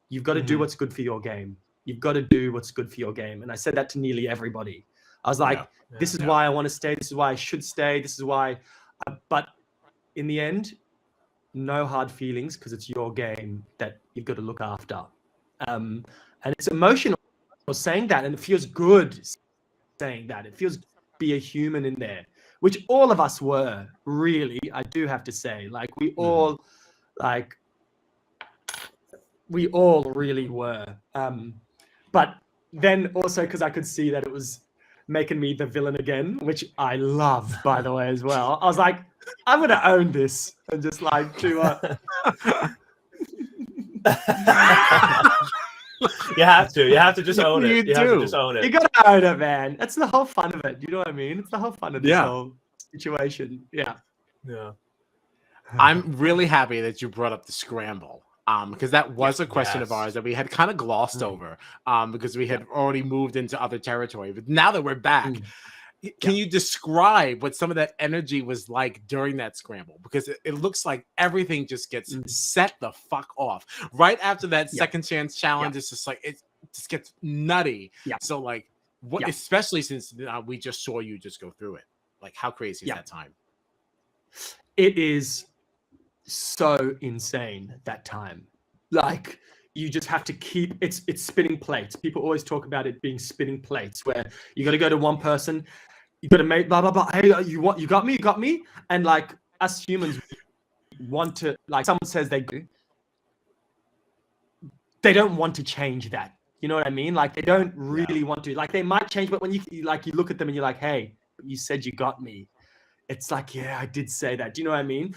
you've got to do what's good for your game. You've got to do what's good for your game. And I said that to nearly everybody. I was like, this is why I want to stay. This is why I should stay. This is why. But in the end, no hard feelings because it's your game that you've got to look after. And it's emotional saying that, and it feels good saying that. It feels be a human in there, which all of us were, really. I do have to say, like, we all really were. But then also because I could see that it was making me the villain again, which I love, by the way, as well. I was like, I'm gonna own this and just like to. You have to just own it. You have to just own it. You gotta own it, man. That's the whole fun of it. You know what I mean? It's the whole fun of this whole situation. Yeah. I'm really happy that you brought up the scramble. Because that was a question of ours that we had kind of glossed over, because we had already moved into other territory. But now that we're back, can you describe what some of that energy was like during that scramble? Because it looks like everything just gets set the fuck off right after that second chance challenge. It's just like it just gets nutty. So like, what? Especially since we just saw you just go through it. Like, how crazy is that time? It is so insane that time. Like, you just have to keep it's spinning plates. People always talk about it being spinning plates, where you got to go to one person, you got to make blah blah blah. Hey, you got me, and like us humans want to, like, someone says they don't want to change that. You know what I mean? Like, they don't really want to. Like, they might change, but when you look at them and you're like, hey, you said you got me. It's like, yeah, I did say that. Do you know what I mean?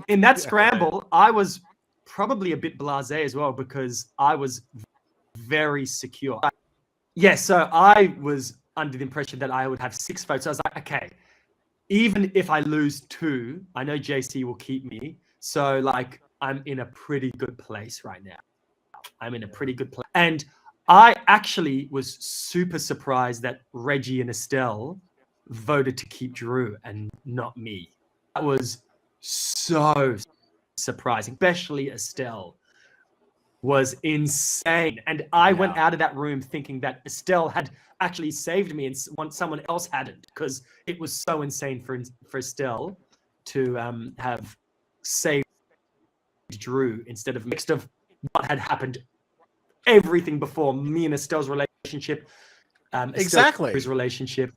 In that scramble, I was probably a bit blasé as well because I was very secure. Yeah, so I was under the impression that I would have 6 votes. So I was like, okay, even if I lose 2, I know JC will keep me. So, like, I'm in a pretty good place right now. I'm in a pretty good place. And I actually was super surprised that Reggie and Estelle voted to keep Drew and not me. That was so surprising. Especially Estelle was insane. And I went out of that room thinking that Estelle had actually saved me and someone else hadn't, because it was so insane for Estelle to have saved Drew instead of mixed of what had happened, everything before me and Estelle's relationship, Estelle's relationship.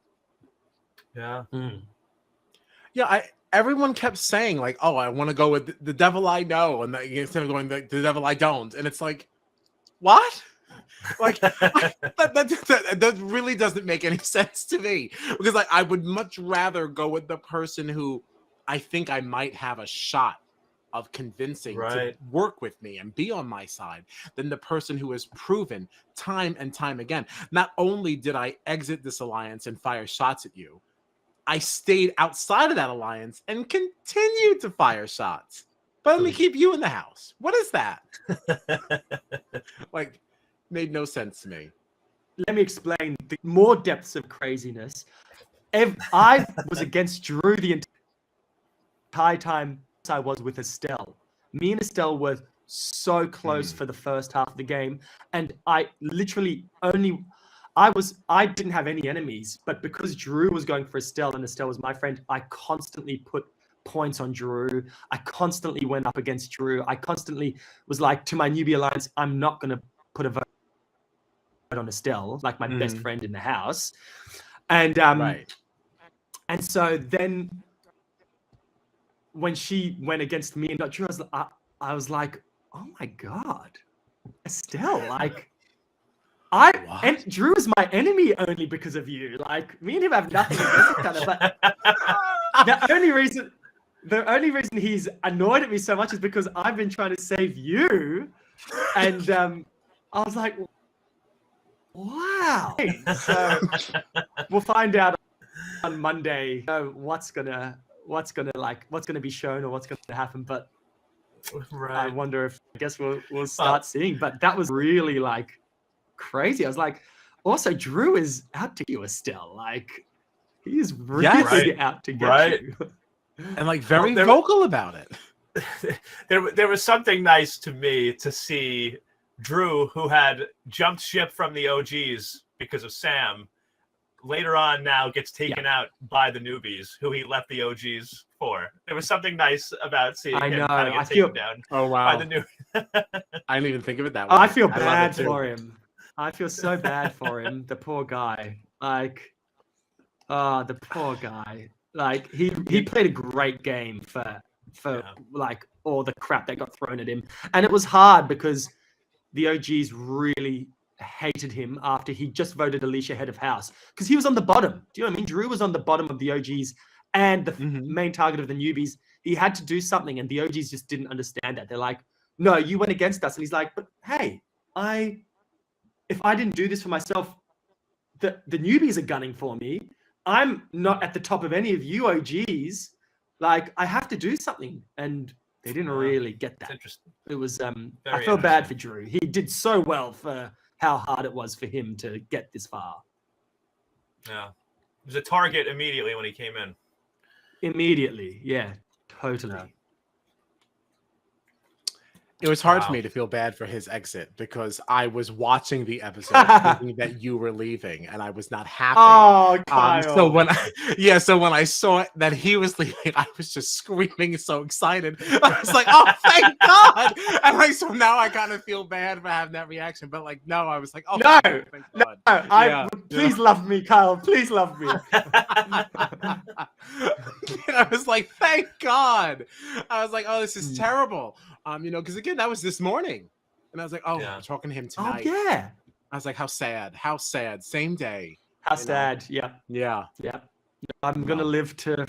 Everyone kept saying like, "Oh, I want to go with the devil I know," and instead of going the devil I don't, and it's like, what? Like that really doesn't make any sense to me, because like I would much rather go with the person who I think I might have a shot of convincing to work with me and be on my side than the person who has proven time and time again. Not only did I exit this alliance and fire shots at you, I stayed outside of that alliance and continued to fire shots, but let me keep you in the house. What is that? Like, made no sense to me. Let me explain the more depths of craziness. I was against Drew the entire time I was with Estelle. Me and Estelle were so close for the first half of the game, and I literally I didn't have any enemies, but because Drew was going for Estelle and Estelle was my friend, I constantly put points on Drew. I constantly went up against Drew. I constantly was like, to my newbie alliance, I'm not going to put a vote on Estelle, like my best friend in the house. And and so then when she went against me and not Drew, I was like, oh my God, Estelle, like, and Drew is my enemy only because of you. Like, me and him have nothing against each other. But the only reason he's annoyed at me so much is because I've been trying to save you. And I was like, wow. So we'll find out on Monday what's gonna be shown or what's gonna happen. But I wonder if I guess we'll start seeing. But that was really like crazy. I was like, also Drew is out to you, Estelle. Like he is really out to get you. And like very vocal about it. There was something nice to me to see Drew, who had jumped ship from the OGs because of Sam, later on now gets taken out by the newbies who he left the OGs for. There was something nice about seeing him kind of get taken down by the newbies. I didn't even think of it that way. I feel bad for him. I feel so bad for him. The poor guy. Like, the poor guy. Like he played a great game for like all the crap that got thrown at him. And it was hard because the OGs really hated him after he just voted Alicia head of house because he was on the bottom. Do you know what I mean? Drew was on the bottom of the OGs and the main target of the newbies. He had to do something, and the OGs just didn't understand that. They're like, "No, you went against us," and he's like, "But hey, if I didn't do this for myself, the newbies are gunning for me. I'm not at the top of any of you OGs. Like, I have to do something," and they didn't really get that. Interesting. It was I feel bad for Drew. He did so well for how hard it was for him to get this far. Yeah. It was a target immediately when he came in. Immediately, yeah, totally. Yeah. It was hard for me to feel bad for his exit because I was watching the episode thinking that you were leaving, and I was not happy. Oh, Kyle. So when I saw that he was leaving, I was just screaming, so excited. I was like, "Oh, thank God!" And like, so now I kind of feel bad for having that reaction, but like, no, I was like, "Oh, no, thank God." no, please love me, Kyle. Please love me. And I was like, "Thank God!" I was like, "Oh, this is terrible." Because again, that was this morning, and I was like, "Oh, I'm talking to him tonight." Oh yeah. I was like, "How sad! How sad!" Same day. How sad! Yeah. Yeah. I'm gonna live to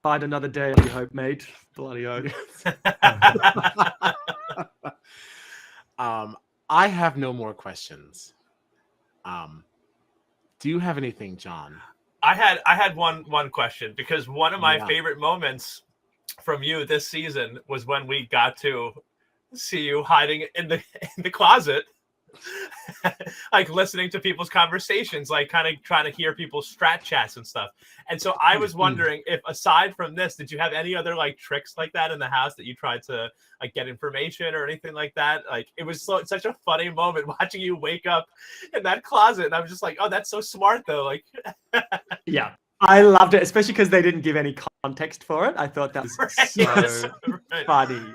fight another day. I hope, mate. Bloody oath. I have no more questions. Do you have anything, John? I had one question, because one of my favorite moments from you this season was when we got to see you hiding in the closet, like listening to people's conversations, like kind of trying to hear people's strat chats and stuff. And so I was wondering if, aside from this, did you have any other like tricks like that in the house that you tried to like get information or anything like that? Like, it was such a funny moment watching you wake up in that closet, and I was just like, "Oh, that's so smart though." Like, yeah. I loved it, especially because they didn't give any context for it. I thought that was so funny.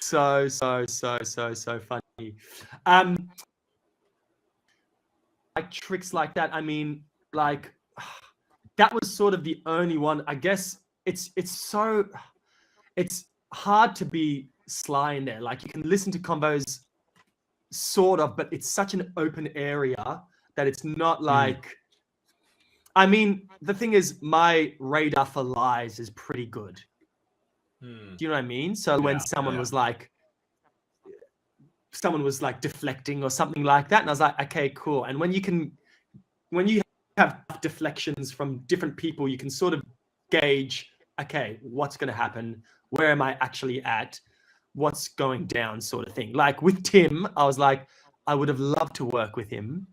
So funny. Like tricks like that. I mean, like that was sort of the only one. I guess it's hard to be sly in there. Like, you can listen to combos sort of, but it's such an open area that it's not like. I mean, the thing is, my radar for lies is pretty good. Do you know what I mean? So when someone was like deflecting or something like that, and I was like, okay, cool. And when you have deflections from different people, you can sort of gauge, okay, what's going to happen? Where am I actually at? What's going down, sort of thing. Like with Tim, I was like, I would have loved to work with him.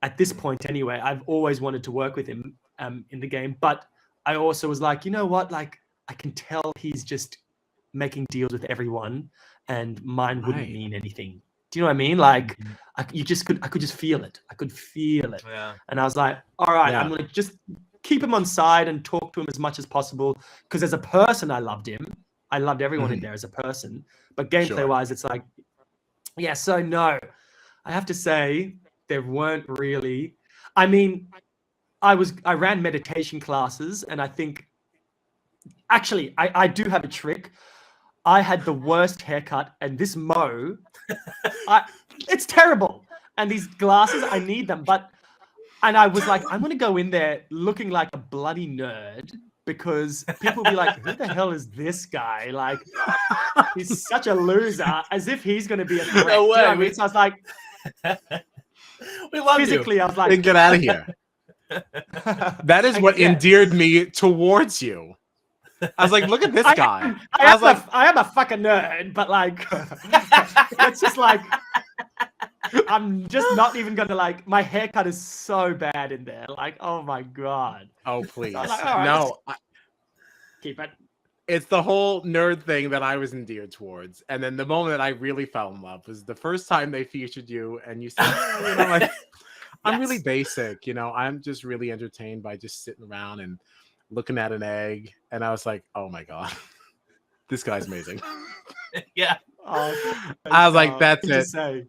At this point anyway, I've always wanted to work with him in the game, but I also was like, you know what? Like, I can tell he's just making deals with everyone, and mine wouldn't mean anything. Do you know what I mean? Like, I could just feel it. I could feel it. Yeah. And I was like, all right, I'm going to just keep him on side and talk to him as much as possible. Because as a person, I loved him. I loved everyone in there as a person. But gameplay-wise, it's like, so no. I have to say, there weren't really. I mean, I ran meditation classes, and I think, actually, I do have a trick. I had the worst haircut, and this mo, it's terrible. And these glasses, I need them. And I was like, I'm going to go in there looking like a bloody nerd, because people will be like, who the hell is this guy? Like, he's such a loser, as if he's going to be a threat. No way. You know what I mean? So I was like, we love physically, you. I was like, then get out of here. That is what endeared me towards you. I was like, look at this guy. I am a fucking nerd, but like, it's just like, I'm just not even gonna like. My haircut is so bad in there. Like, oh my god. Oh please, So I was like, all right, no. keep it. It's the whole nerd thing that I was endeared towards, and then the moment that I really fell in love was the first time they featured you, and you said, oh, you know, like, I'm really basic, you know, I'm just really entertained by just sitting around and looking at an egg, and I was like, oh my god, this guy's amazing. Yeah. Oh, I was like, that's it. Say.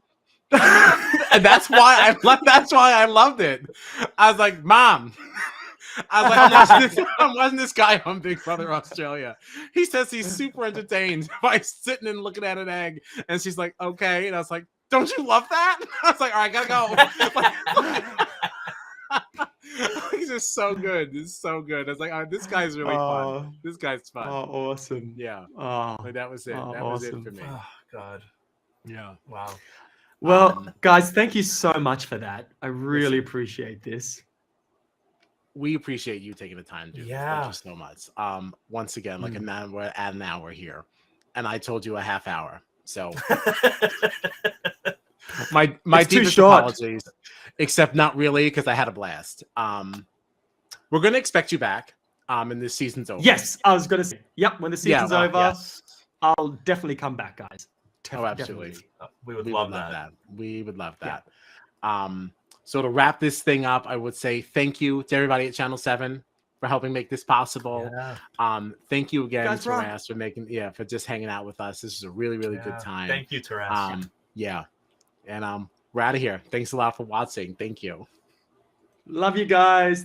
And that's why I loved it. I was like, Mom. I was like, I'm watching this guy on Big Brother Australia. He says he's super entertained by sitting and looking at an egg. And she's like, okay. And I was like, don't you love that? I was like, all right, gotta go. He's just so good. He's so good. I was like, oh, this guy's really fun. This guy's fun. Oh, awesome. Yeah. Oh, Like, that was it. Oh, that was it awesome. for me. Oh, God. Yeah. Wow. Well, guys, thank you so much for that. I really appreciate this. We appreciate you taking the time to do this. Thank you so much. Once again, like we're at an hour here, and I told you a half hour. So my deepest apologies, except not really, because I had a blast. We're gonna expect you back. And this season's over. Yes, I was gonna say. Yep, when the season's over, yes. I'll definitely come back, guys. Absolutely. Definitely. We would love that. We would love that. So to wrap this thing up, I would say thank you to everybody at Channel 7 for helping make this possible. Yeah. Thank you again, Guys, rock. TARAS, for just hanging out with us. This is a really, really good time. Thank you, TARAS. Yeah. And we're out of here. Thanks a lot for watching. Thank you. Love you guys.